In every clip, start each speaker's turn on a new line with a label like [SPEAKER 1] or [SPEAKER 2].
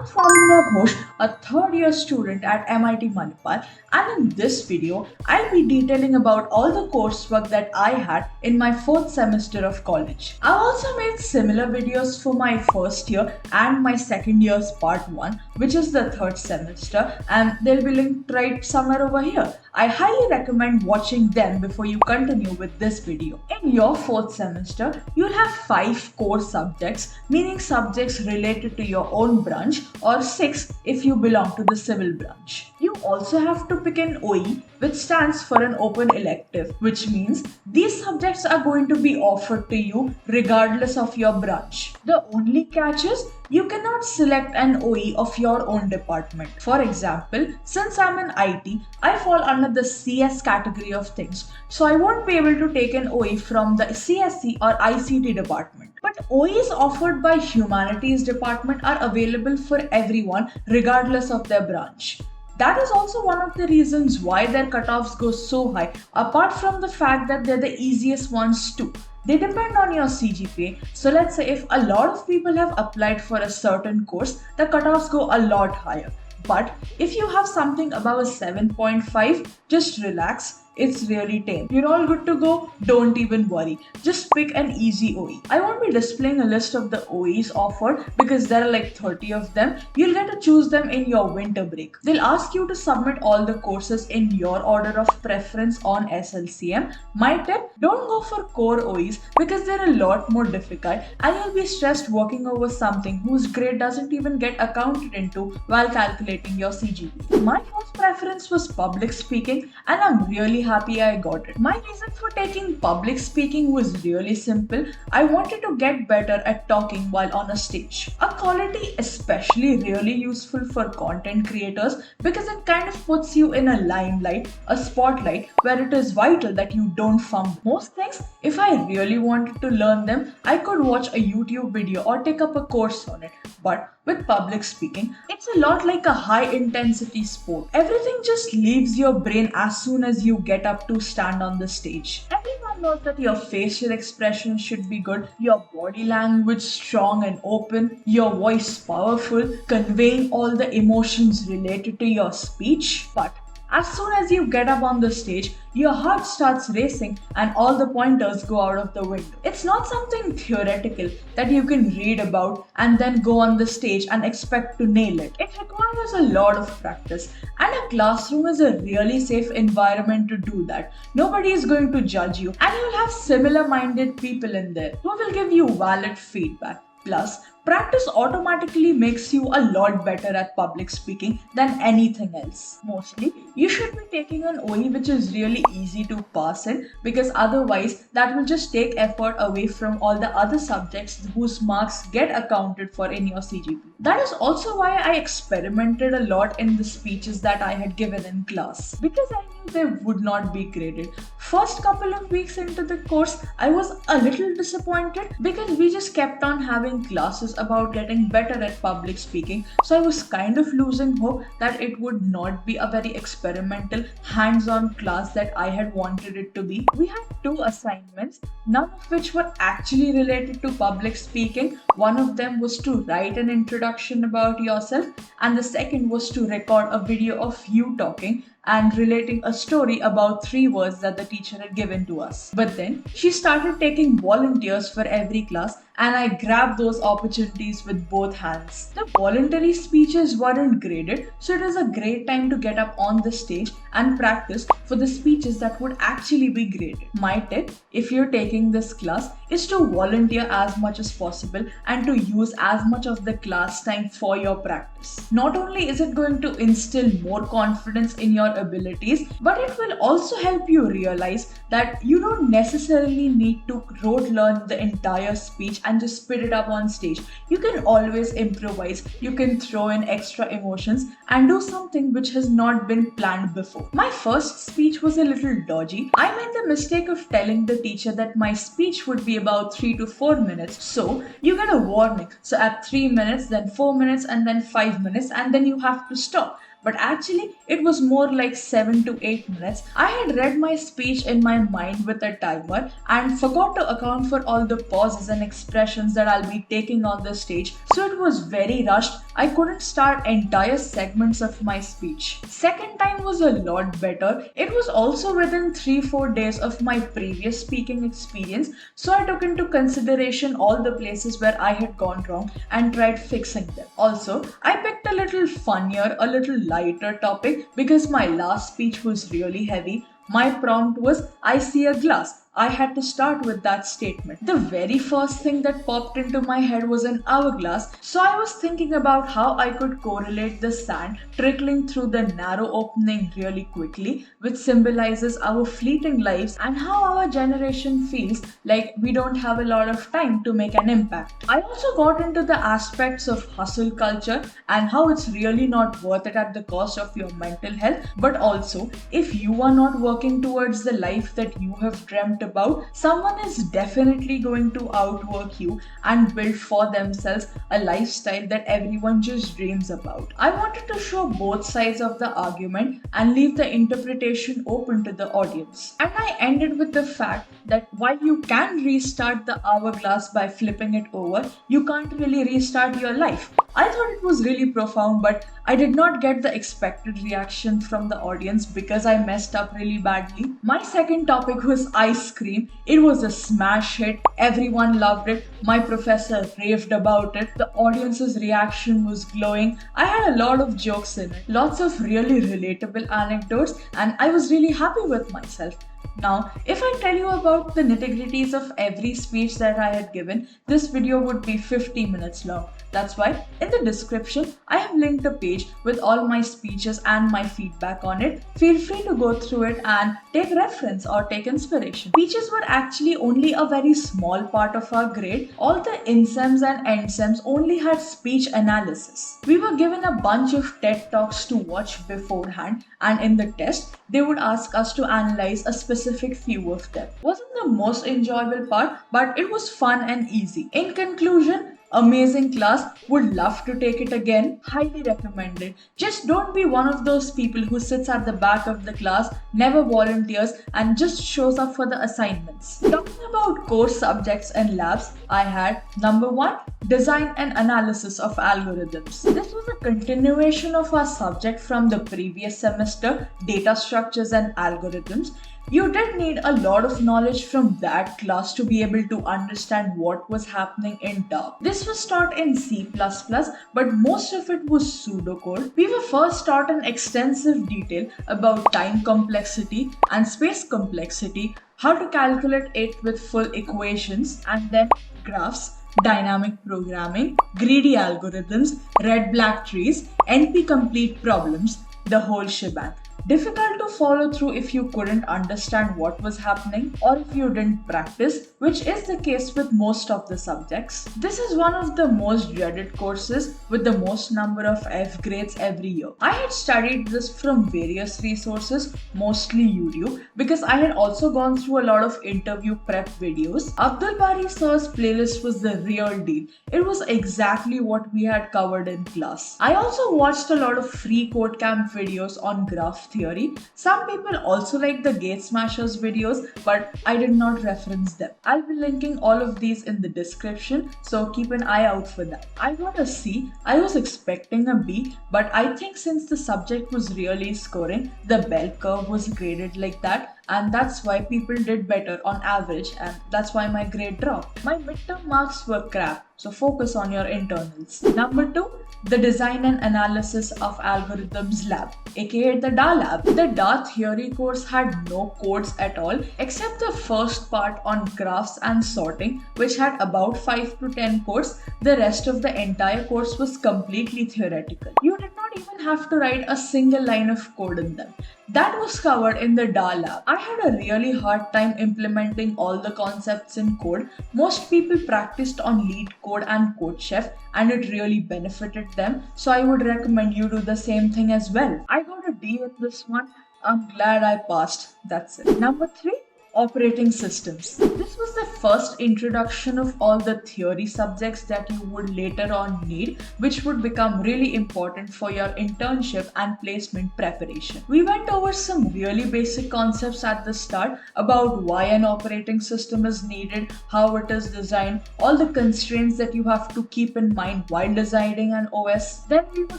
[SPEAKER 1] I'm Saranya Ghosh, a third year student at MIT Manipal, and in this video, I'll be detailing about all the coursework that I had in my fourth semester of college. I've also made similar videos for my first year and my second year's part 1, which is the third semester, and they'll be linked right somewhere over here. I highly recommend watching them before you continue with this video. In your fourth semester, you'll have 5 core subjects, meaning subjects related to your own branch, or 6 if you belong to the civil branch. You also have to pick an OE, which stands for an open elective, which means these subjects are going to be offered to you regardless of your branch. The only catch is you cannot select an OE of your own department. For example, since I'm in IT, I fall under the CS category of things, so I won't be able to take an OE from the CSE or ICT department. But OEs offered by humanities department are available for everyone regardless of their branch. That is also one of the reasons why their cutoffs go so high, apart from the fact that they're the easiest ones too. They depend on your CGPA, so let's say if a lot of people have applied for a certain course, the cutoffs go a lot higher. But if you have something above a 7.5, just relax. It's really tame. You're all good to go, don't even worry. Just pick an easy OE. I won't be displaying a list of the OEs offered because there are like 30 of them. You'll get to choose them in your winter break. They'll ask you to submit all the courses in your order of preference on SLCM. My tip, don't go for core OEs because they're a lot more difficult and you'll be stressed working over something whose grade doesn't even get accounted into while calculating your CGPA. My first preference was public speaking and I'm really happy I got it. My reason for taking public speaking was really simple. I wanted to get better at talking while on a stage. A quality especially really useful for content creators because it kind of puts you in a limelight, a spotlight where it is vital that you don't fumble. Most things, if I really wanted to learn them, I could watch a YouTube video or take up a course on it. But with public speaking, it's a lot like a high intensity sport. Everything just leaves your brain as soon as you get up to stand on the stage. Everyone knows that your facial expression should be good, your body language strong and open, your voice powerful, conveying all the emotions related to your speech. But as soon as you get up on the stage, your heart starts racing and all the pointers go out of the window. It's not something theoretical that you can read about and then go on the stage and expect to nail it. It requires a lot of practice, and a classroom is a really safe environment to do that. Nobody is going to judge you, and you'll have similar-minded people in there who will give you valid feedback. Plus, practice automatically makes you a lot better at public speaking than anything else. Mostly, you should be taking an OE which is really easy to pass in because otherwise that will just take effort away from all the other subjects whose marks get accounted for in your CGPA. That is also why I experimented a lot in the speeches that I had given in class because I knew they would not be graded. First couple of weeks into the course, I was a little disappointed because we just kept on having classes about getting better at public speaking, so I was kind of losing hope that it would not be a very experimental, hands-on class that I had wanted it to be. We had 2 assignments, none of which were actually related to public speaking. One of them was to write an introduction about yourself, and the second was to record a video of you talking and relating a story about 3 words that the teacher had given to us. But then she started taking volunteers for every class and I grabbed those opportunities with both hands. The voluntary speeches weren't graded, so it was a great time to get up on the stage and practice for the speeches that would actually be graded. My tip, if you're taking this class, is to volunteer as much as possible and to use as much of the class time for your practice. Not only is it going to instill more confidence in your abilities, but it will also help you realize that you don't necessarily need to rote learn the entire speech and just spit it up on stage. You can always improvise, you can throw in extra emotions and do something which has not been planned before. My first speech was a little dodgy. I made the mistake of telling the teacher that my speech would be about 3 to 4 minutes. So you get a warning. So at 3 minutes, then 4 minutes, and then 5 minutes, and then you have to stop. But actually, it was more like 7 to 8 minutes. I had read my speech in my mind with a timer and forgot to account for all the pauses and expressions that I'll be taking on the stage. So it was very rushed. I couldn't start entire segments of my speech. Second time was a lot better. It was also within 3-4 days of my previous speaking experience, so I took into consideration all the places where I had gone wrong and tried fixing them. Also, I picked a little funnier, a little lighter topic because my last speech was really heavy. My prompt was, I see a glass. I had to start with that statement. The very first thing that popped into my head was an hourglass, so I was thinking about how I could correlate the sand trickling through the narrow opening really quickly, which symbolizes our fleeting lives and how our generation feels like we don't have a lot of time to make an impact. I also got into the aspects of hustle culture and how it's really not worth it at the cost of your mental health, but also if you are not working towards the life that you have dreamt about, someone is definitely going to outwork you and build for themselves a lifestyle that everyone just dreams about. I wanted to show both sides of the argument and leave the interpretation open to the audience. And I ended with the fact that while you can restart the hourglass by flipping it over, you can't really restart your life. I thought it was really profound, but I did not get the expected reaction from the audience because I messed up really badly. My second topic was ice cream. It was a smash hit. Everyone loved it. My professor raved about it. The audience's reaction was glowing. I had a lot of jokes in it, lots of really relatable anecdotes, and I was really happy with myself. Now, if I tell you about the nitty-gritties of every speech that I had given, this video would be 50 minutes long. That's why in the description, I have linked a page with all my speeches and my feedback on it. Feel free to go through it and take reference or take inspiration. Speeches were actually only a very small part of our grade. All the insems and endsems only had speech analysis. We were given a bunch of TED Talks to watch beforehand, and in the test, they would ask us to analyze a specific few of them. Wasn't the most enjoyable part, but it was fun and easy. In conclusion, amazing class, would love to take it again, highly recommended. Just don't be one of those people who sits at the back of the class, never volunteers and just shows up for the assignments. Talking about core subjects and labs, I had number 1, design and analysis of algorithms. This was a continuation of our subject from the previous semester, data structures and algorithms. You did need a lot of knowledge from that class to be able to understand what was happening in Dark. This was taught in C++, but most of it was pseudocode. We were first taught in extensive detail about time complexity and space complexity, how to calculate it with full equations, and then graphs, dynamic programming, greedy algorithms, red-black trees, NP-complete problems, the whole shebang. Difficult to follow through if you couldn't understand what was happening or if you didn't practice, which is the case with most of the subjects. This is one of the most dreaded courses with the most number of F grades every year. I had studied this from various resources, mostly YouTube, because I had also gone through a lot of interview prep videos. Abdul Bari sir's playlist was the real deal. It was exactly what we had covered in class. I also watched a lot of free code camp videos on graph theory. Some people also like the Gate Smashers videos, but I did not reference them. I'll be linking all of these in the description, so keep an eye out for that. I got a C. I was expecting a B, but I think since the subject was really scoring, the bell curve was graded like that, and that's why people did better on average, and that's why my grade dropped. My midterm marks were crap, so focus on your internals. Number 2, the design and analysis of algorithms lab, aka the DA lab. The DA theory course had no codes at all except the first part on graphs and sorting, which had about 5 to 10 codes. The rest of the entire course was completely theoretical. You did not even have to write a single line of code in them. That was covered in the DA lab. I had a really hard time implementing all the concepts in code. Most people practiced on LeetCode and CodeChef, and it really benefited them, so I would recommend you do the same thing as well. I got a D in this one. I'm glad I passed. That's it. Number 3, Operating systems. This was the first introduction of all the theory subjects that you would later on need, which would become really important for your internship and placement preparation. We went over some really basic concepts at the start about why an operating system is needed, how it is designed, all the constraints that you have to keep in mind while designing an OS. Then we were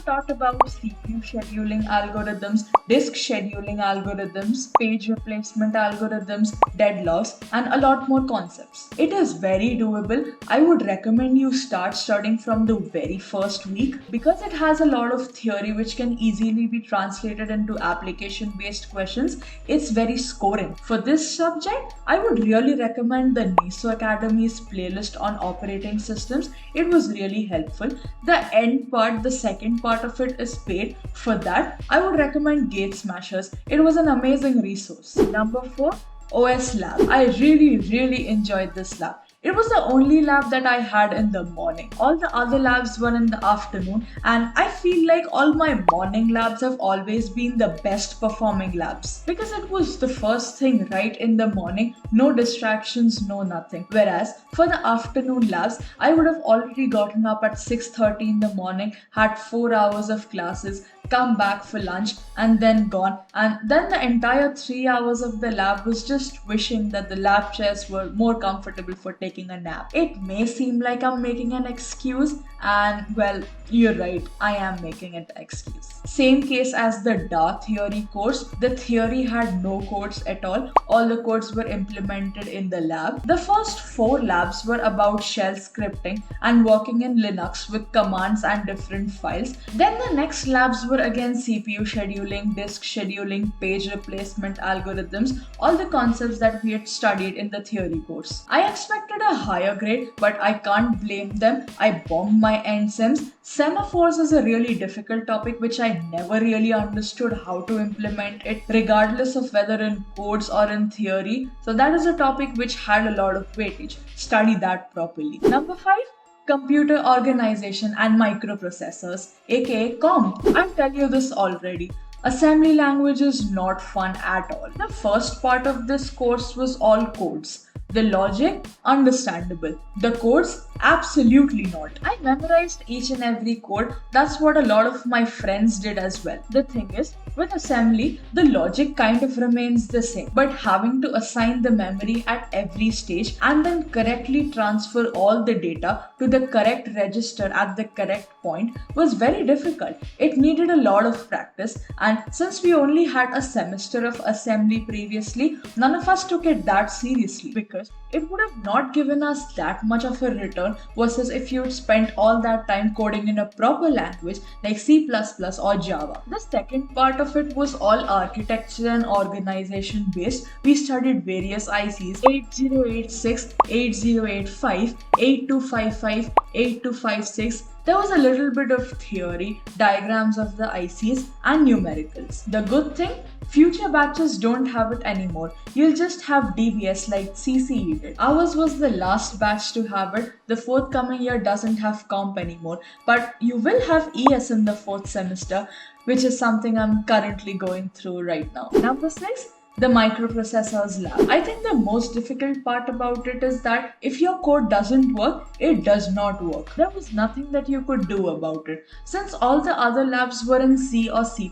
[SPEAKER 1] taught about CPU scheduling algorithms, disk scheduling algorithms, page replacement algorithms, deadlocks, and a lot more concepts. It is very doable. I would recommend you start studying from the very first week because it has a lot of theory which can easily be translated into application based questions. It's very scoring. For this subject, I would really recommend the NISO Academy's playlist on operating systems. It was really helpful. The end part, the second part of it is paid. For that, I would recommend Gate Smashers. It was an amazing resource. Number 4. OS lab. I really enjoyed this lab. It was the only lab that I had in the morning. All the other labs were in the afternoon, and I feel like all my morning labs have always been the best performing labs because it was the first thing right in the morning, no distractions, no nothing. Whereas for the afternoon labs, I would have already gotten up at 6:30 in the morning, had 4 hours of classes, come back for lunch, and then gone. And then the entire 3 hours of the lab was just wishing that the lab chairs were more comfortable for taking a nap. It may seem like I'm making an excuse, and well, you're right, I am making an excuse. Same case as the DA theory course. The theory had no codes at all the codes were implemented in the lab. The first 4 labs were about shell scripting and working in Linux with commands and different files. Then the next labs were again CPU scheduling, disk scheduling, page replacement algorithms, all the concepts that we had studied in the theory course. I expected a higher grade, but I can't blame them. I bombed my end sems. Semaphores is a really difficult topic which I never really understood how to implement it, regardless of whether in codes or in theory. So that is a topic which had a lot of weightage. Study that properly. Number 5. Computer organization and microprocessors, aka comp. I'll tell you this already. Assembly language is not fun at all. The first part of this course was all codes. The logic, understandable. The codes, absolutely not. I memorized each and every code. That's what a lot of my friends did as well. The thing is, with assembly, the logic kind of remains the same, but having to assign the memory at every stage and then correctly transfer all the data to the correct register at the correct point was very difficult. It needed a lot of practice, and since we only had a semester of assembly previously, none of us took it that seriously because it would have not given us that much of a return versus if you'd spent all that time coding in a proper language like C++ or Java. The second part of it was all architecture and organization based. We studied various ICs: 8086, 8085, 8255, 8256. There was a little bit of theory, diagrams of the ICs, and numericals. The good thing, future batches don't have it anymore. You'll just have DBS like CSE did. Ours was the last batch to have it. The forthcoming year doesn't have comp anymore, but you will have ES in the 4th semester, which is something I'm currently going through right now. Number 6. The microprocessors lab. I think the most difficult part about it is that if your code doesn't work, it does not work. There was nothing that you could do about it. Since all the other labs were in C or C++,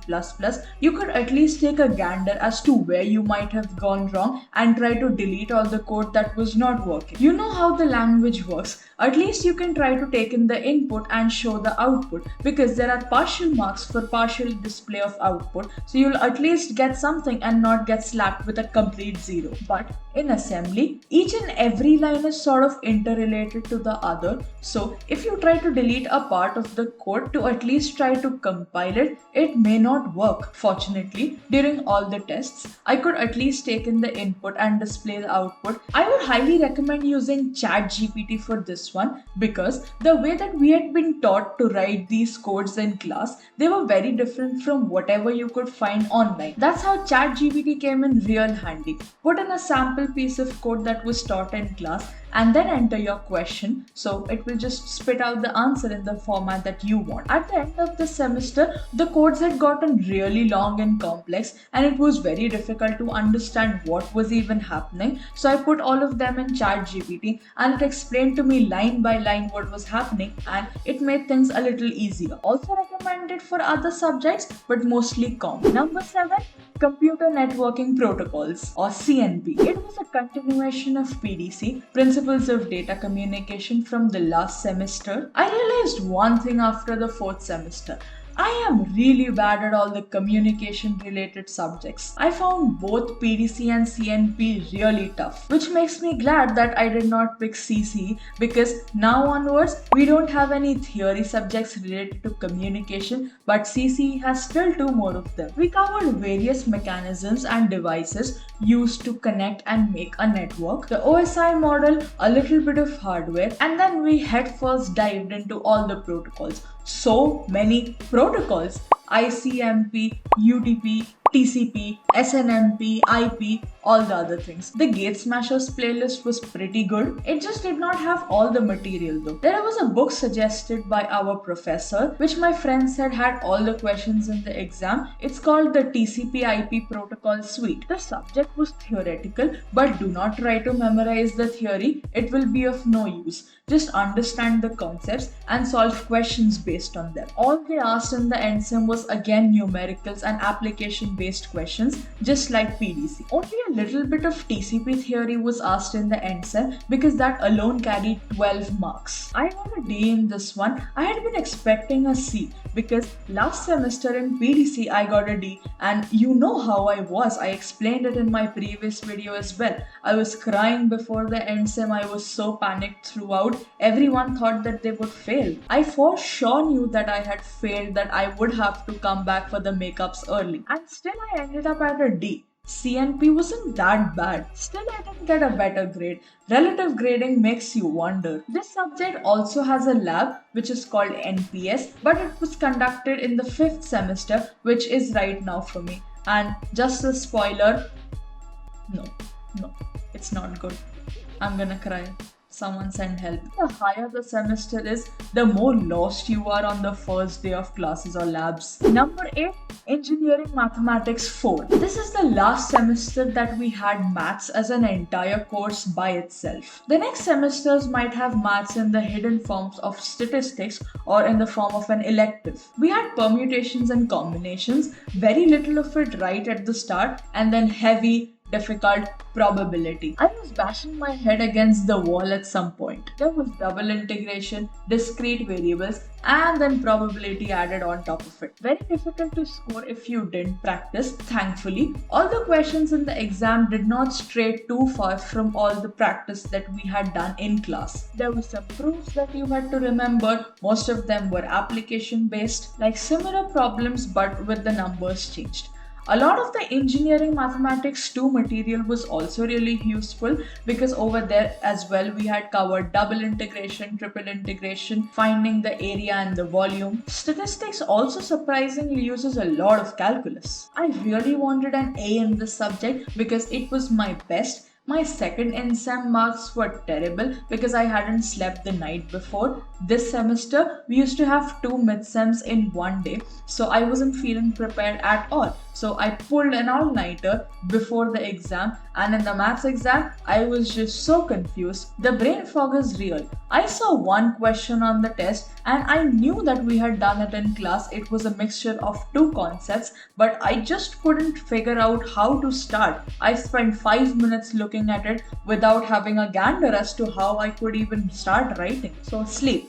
[SPEAKER 1] you could at least take a gander as to where you might have gone wrong and try to delete all the code that was not working. You know how the language works. At least you can try to take in the input and show the output, because there are partial marks for partial display of output, so you'll at least get something and not get slapped with a complete 0. But in assembly, each and every line is sort of interrelated to the other, so if you try to delete a part of the code to at least try to compile it, it may not work. Fortunately, during all the tests, I could at least take in the input and display the output. I would highly recommend using ChatGPT for this one, because the way that we had been taught to write these codes in class, they were very different from whatever you could find online. That's how ChatGPT came in real handy. Put in a sample piece of code that was taught in class, and then enter your question. So it will just spit out the answer in the format that you want. At the end of the semester, the codes had gotten really long and complex, and it was very difficult to understand what was even happening. So I put all of them in ChatGPT, and it explained to me line by line what was happening, and it made things a little easier. Also recommended for other subjects, but mostly comp. Number 7, Computer Networking Protocols, or CNP. It was a continuation of PDC, Principles of Data Communication, from the last semester. I realized one thing after the 4th semester. I am really bad at all the communication related subjects. I found both PDC and CNP really tough, which makes me glad that I did not pick CSE, because now onwards we don't have any theory subjects related to communication, but CSE has still 2 more of them. We covered various mechanisms and devices used to connect and make a network, the OSI model, a little bit of hardware, and then we headfirst dived into all the protocols. So many protocols: ICMP, UDP, TCP, SNMP, IP, all the other things. The Gate Smashers playlist was pretty good. It just did not have all the material though. There was a book suggested by our professor, which my friend said had all the questions in the exam. It's called the TCP IP Protocol Suite. The subject was theoretical, but do not try to memorize the theory. It will be of no use. Just understand the concepts and solve questions based on them. All they asked in the NSEM was again numericals and application based questions, just like PDC. Only a little bit of TCP theory was asked in the NSEM, because that alone carried 12 marks. I got a D in this one. I had been expecting a C, because last semester in PDC I got a D, and you know how I was. I explained it in my previous video as well. I was crying before the NSEM. I was so panicked throughout. Everyone thought that they would fail. I for sure knew that I had failed, that I would have to come back for the makeups early, and still I ended up at a D. CNP wasn't that bad. Still, I didn't get a better grade. Relative grading makes you wonder. This subject also has a lab which is called NPS, but it was conducted in the 5th semester, which is right now for me. And just a spoiler, no, it's not good. I'm gonna cry. Someone send help. The higher the semester is, the more lost you are on the first day of classes or labs. Number 8, Engineering Mathematics 4. This is the last semester that we had maths as an entire course by itself. The next semesters might have maths in the hidden forms of statistics or in the form of an elective. We had permutations and combinations, very little of it right at the start, and then heavy, difficult probability. I was bashing my head against the wall at some point. There was double integration, discrete variables, and then probability added on top of it. Very difficult to score if you didn't practice. Thankfully, all the questions in the exam did not stray too far from all the practice that we had done in class. There were some proofs that you had to remember. Most of them were application based, like similar problems but with the numbers changed. A lot of the engineering mathematics 2 material was also really useful, because over there as well we had covered double integration, triple integration, finding the area and the volume. Statistics also surprisingly uses a lot of calculus. I really wanted an A in this subject because it was my best. My second NSEM marks were terrible because I hadn't slept the night before. This semester, we used to have 2 midsems in one day, so I wasn't feeling prepared at all. So I pulled an all-nighter before the exam, and in the maths exam, I was just so confused. The brain fog is real. I saw one question on the test and I knew that we had done it in class. It was a mixture of 2 concepts, but I just couldn't figure out how to start. I spent 5 minutes looking at it without having a gander as to how I could even start writing. So sleep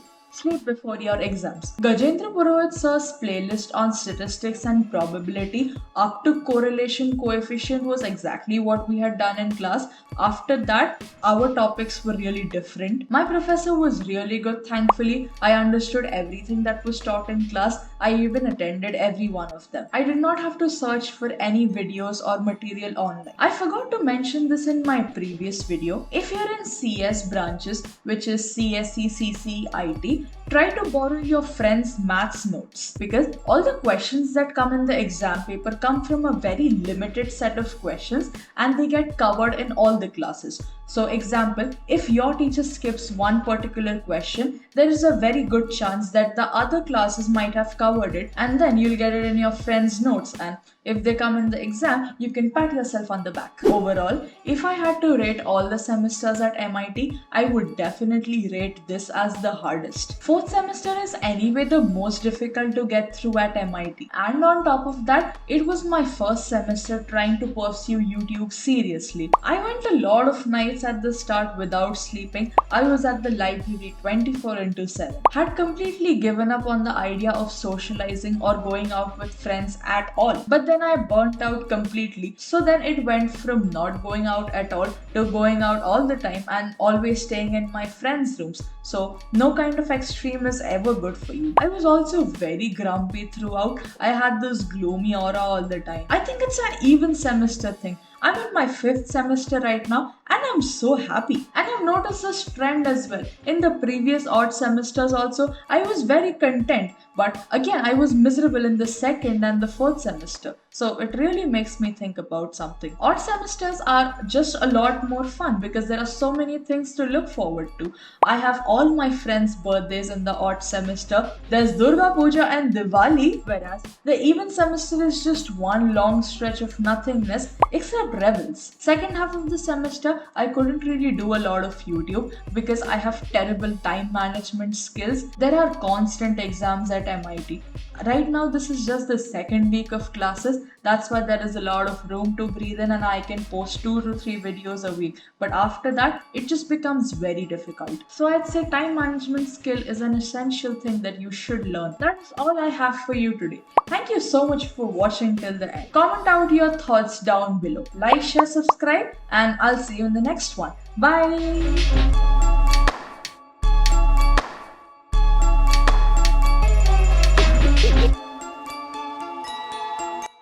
[SPEAKER 1] before your exams. Gajendra Purohit sir's playlist on statistics and probability up to correlation coefficient was exactly what we had done in class. After that, our topics were really different. My professor was really good, thankfully. I understood everything that was taught in class. I even attended every one of them. I did not have to search for any videos or material online. I forgot to mention this in my previous video. If you're in CS branches, which is CSE, CCE, IT, MIT, try to borrow your friend's maths notes, because all the questions that come in the exam paper come from a very limited set of questions and they get covered in all the classes. So example, if your teacher skips one particular question, there is a very good chance that the other classes might have covered it, and then you'll get it in your friend's notes, and if they come in the exam, you can pat yourself on the back. Overall, if I had to rate all the semesters at MIT, I would definitely rate this as the hardest. Fourth semester is anyway the most difficult to get through at MIT. And on top of that, it was my first semester trying to pursue YouTube seriously. I went a lot of nights at the start without sleeping. I was at the library 24/7. Had completely given up on the idea of socializing or going out with friends at all. But then I burnt out completely. So then it went from not going out at all to going out all the time and always staying in my friends' rooms. So no kind of extreme is ever good for you. I was also very grumpy throughout. I had this gloomy aura all the time. I think it's an even semester thing. I'm in my 5th semester right now and I'm so happy. And I've noticed this trend as well. In the previous odd semesters also, I was very content. But again, I was miserable in the 2nd and the 4th semester. So it really makes me think about something. Odd semesters are just a lot more fun because there are so many things to look forward to. I have all my friends' birthdays in the odd semester. There's Durga Puja and Diwali, whereas the even semester is just one long stretch of nothingness except revels. Second half of the semester, I couldn't really do a lot of YouTube because I have terrible time management skills. There are constant exams at MIT. Right now, this is just the 2nd week of classes. That's why there is a lot of room to breathe in and I can post 2 to 3 videos a week. But after that, it just becomes very difficult. So I'd say time management skill is an essential thing that you should learn. That's all I have for you today. Thank you so much for watching till the end. Comment out your thoughts down below. Like, share, subscribe, and I'll see you in the next one. Bye!